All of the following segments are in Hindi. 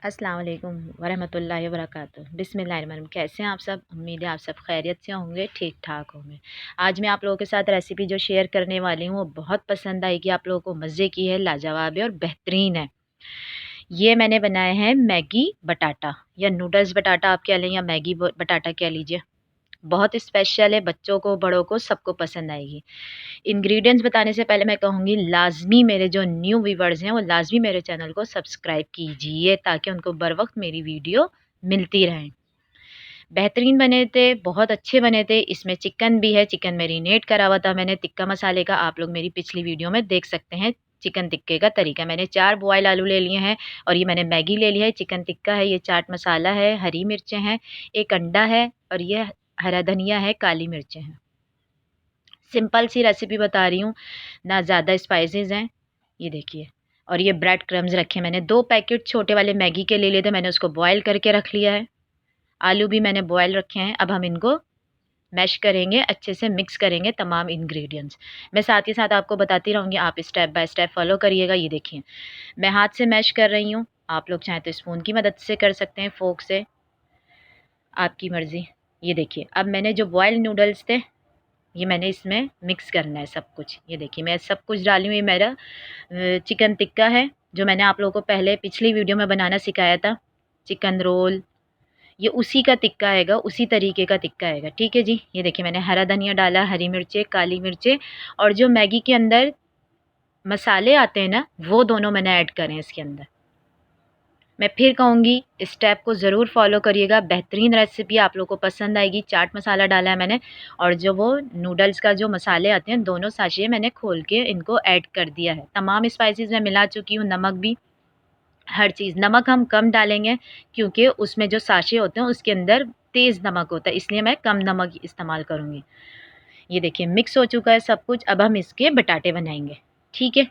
अस्सलाम वालेकुम वरहमतुल्लाहि वबरकातुहू। बिस्मिल्लाहिर्रहमानिर्रहीम। कैसे हैं आप सब? उम्मीद है आप सब खैरियत से होंगे, ठीक ठाक होंगे। आज मैं आप लोगों के साथ रेसिपी जो शेयर करने वाली हूँ वो बहुत पसंद आएगी आप लोगों को, मज़े की है, लाजवाब है और बेहतरीन है। ये मैंने बनाया है मैगी बटाटा या नूडल्स बटाटा आप कह लें या मैगी बटाटा कह लीजिए। बहुत स्पेशल है, बच्चों को बड़ों को सबको पसंद आएगी। इंग्रेडिएंट्स बताने से पहले मैं कहूँगी लाज़मी मेरे जो न्यू व्यूअर्स हैं वो लाज़मी मेरे चैनल को सब्सक्राइब कीजिए ताकि उनको बर वक्त मेरी वीडियो मिलती रहें। बेहतरीन बने थे, बहुत अच्छे बने थे। इसमें चिकन भी है, चिकन मैरिनेट करा हुआ था मैंने टिक्का मसाले का, आप लोग मेरी पिछली वीडियो में देख सकते हैं। चिकन टिक्के का तरीका, मैंने 4 बॉयल आलू ले लिए हैं और ये मैंने मैगी ले लिया है, चिकन टिक्का है, ये चाट मसाला है, हरी मिर्चें हैं, एक अंडा है और ये हरा धनिया है, काली मिर्चें हैं। सिंपल सी रेसिपी बता रही हूँ, ना ज़्यादा स्पाइसेस हैं। ये देखिए, और ये ब्रेड क्रम्स रखे मैंने, 2 पैकेट छोटे वाले मैगी के ले लिए थे, मैंने उसको बॉयल करके रख लिया है। आलू भी मैंने बॉयल रखे हैं। अब हम इनको मैश करेंगे, अच्छे से मिक्स करेंगे तमाम इंग्रेडिएंट्स। मैं साथ ही साथ आपको बताती रहूँगी, आप स्टेप बाय स्टेप फॉलो करिएगा। ये देखिए, मैं हाथ से मैश कर रही हूँ, आप लोग चाहें तो स्पून की मदद से कर सकते हैं, फोर्क से, आपकी मर्ज़ी। ये देखिए, अब मैंने जो बॉयल नूडल्स थे ये मैंने इसमें मिक्स करना है सब कुछ। ये देखिए, मैं सब कुछ डाली हूँ। ये मेरा चिकन टिक्का है जो मैंने आप लोगों को पहले पिछली वीडियो में बनाना सिखाया था। चिकन रोल, ये उसी का टिक्का आएगा, उसी तरीके का टिक्का आएगा। ठीक है जी। ये देखिए, मैंने हरा धनिया डाला, हरी मिर्चें, काली मिर्चें और जो मैगी के अंदर मसाले आते हैं ना, वो दोनों मैंने ऐड करे हैं इसके अंदर। मैं फिर कहूँगी, इस स्टेप को ज़रूर फॉलो करिएगा, बेहतरीन रेसिपी आप लोगों को पसंद आएगी। चाट मसाला डाला है मैंने और जो वो नूडल्स का जो मसाले आते हैं, दोनों साशे मैंने खोल के इनको ऐड कर दिया है। तमाम स्पाइसेस मैं मिला चुकी हूँ, नमक भी, हर चीज़। नमक हम कम डालेंगे क्योंकि उसमें जो साशे होते हैं उसके अंदर तेज़ नमक होता है, इसलिए मैं कम नमक इस्तेमाल करूँगी। ये देखिए, मिक्स हो चुका है सब कुछ। अब हम इसके बटाटे बनाएंगे। ठीक है,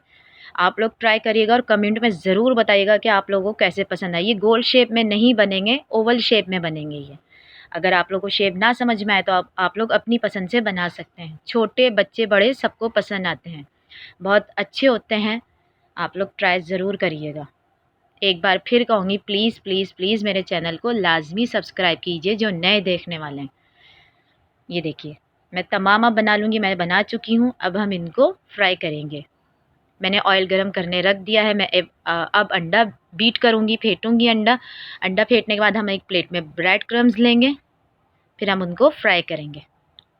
आप लोग ट्राई करिएगा और कमेंट में ज़रूर बताइएगा कि आप लोगों को कैसे पसंद आई। ये गोल शेप में नहीं बनेंगे, ओवल शेप में बनेंगे ये। अगर आप लोगों को शेप ना समझ में आए तो आप लोग अपनी पसंद से बना सकते हैं। छोटे बच्चे बड़े सबको पसंद आते हैं, बहुत अच्छे होते हैं। आप लोग ट्राई ज़रूर करिएगा। एक बार फिर कहूँगी, प्लीज़ प्लीज़ प्लीज़ मेरे चैनल को लाजमी सब्सक्राइब कीजिए जो नए देखने वाले हैं। ये देखिए, मैं तमाम अब बना लूँगी, मैं बना चुकी हूँ। अब हम इनको फ्राई करेंगे। मैंने ऑयल गरम करने रख दिया है। मैं अब अंडा बीट करूँगी, फेंटूँगी अंडा। अंडा फेंटने के बाद हम एक प्लेट में ब्रेड क्रम्स लेंगे, फिर हम उनको फ्राई करेंगे।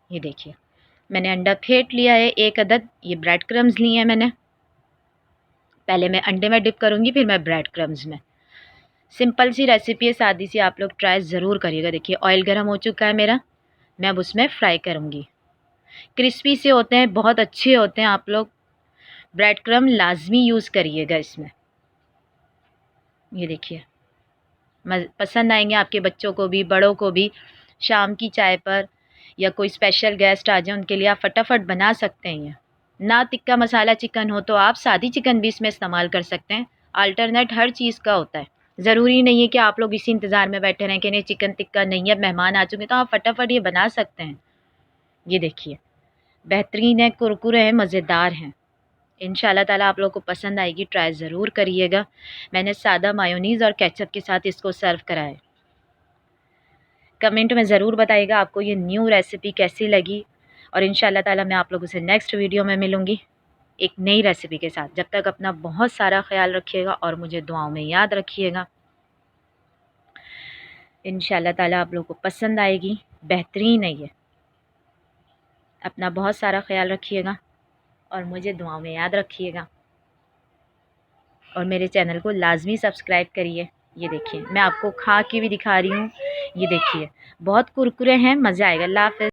ये देखिए, मैंने अंडा फेंट लिया है 1 अदद, ये ब्रेड क्रम्स लिए हैं मैंने। पहले मैं अंडे में डिप करूँगी, फिर मैं ब्रेड क्रम्स में। सिंपल सी रेसिपी है, सादी सी, आप लोग ट्राई ज़रूर करिएगा। देखिए, ऑयल गर्म हो चुका है मेरा, मैं अब उसमें फ्राई करूँगी। क्रिस्पी से होते हैं, बहुत अच्छे होते हैं। आप लोग ब्रेड क्रम्ब लाजमी यूज़ करिएगा इसमें। ये देखिए, पसंद आएंगे आपके बच्चों को भी, बड़ों को भी। शाम की चाय पर या कोई स्पेशल गेस्ट आ जाए उनके लिए आप फटाफट बना सकते हैं। ना टिक्का मसाला चिकन हो तो आप सादी चिकन भी इसमें इस्तेमाल कर सकते हैं। अल्टरनेट हर चीज़ का होता है, ज़रूरी नहीं है कि आप लोग इसी इंतज़ार में बैठे रहें कि नहीं चिकन टिक्का नहीं है, मेहमान आ चुके, तो आप फटाफट ये बना सकते हैं। ये देखिए, बेहतरीन है, कुरकुरे हैं, मज़ेदार हैं। इंशाल्लाह ताला आप लोगों को पसंद आएगी, ट्राई ज़रूर करिएगा। मैंने सादा मायोनीज़ और केचप के साथ इसको सर्व करा है। कमेंट में ज़रूर बताइएगा आपको ये न्यू रेसिपी कैसी लगी और इंशाल्लाह ताला मैं आप लोगों से नेक्स्ट वीडियो में मिलूँगी एक नई रेसिपी के साथ। जब तक अपना बहुत सारा ख्याल रखिएगा और मुझे दुआओं में याद रखिएगा। इंशाल्लाह ताला आप लोगों को पसंद आएगी, बेहतरीन है ये। अपना बहुत सारा ख्याल रखिएगा और मुझे दुआओं में याद रखिएगा और मेरे चैनल को लाजमी सब्सक्राइब करिए। ये देखिए, मैं आपको खा के भी दिखा रही हूँ। ये देखिए, बहुत कुरकुरे हैं, मज़ा आएगा। अल्लाह हाफ़िज़।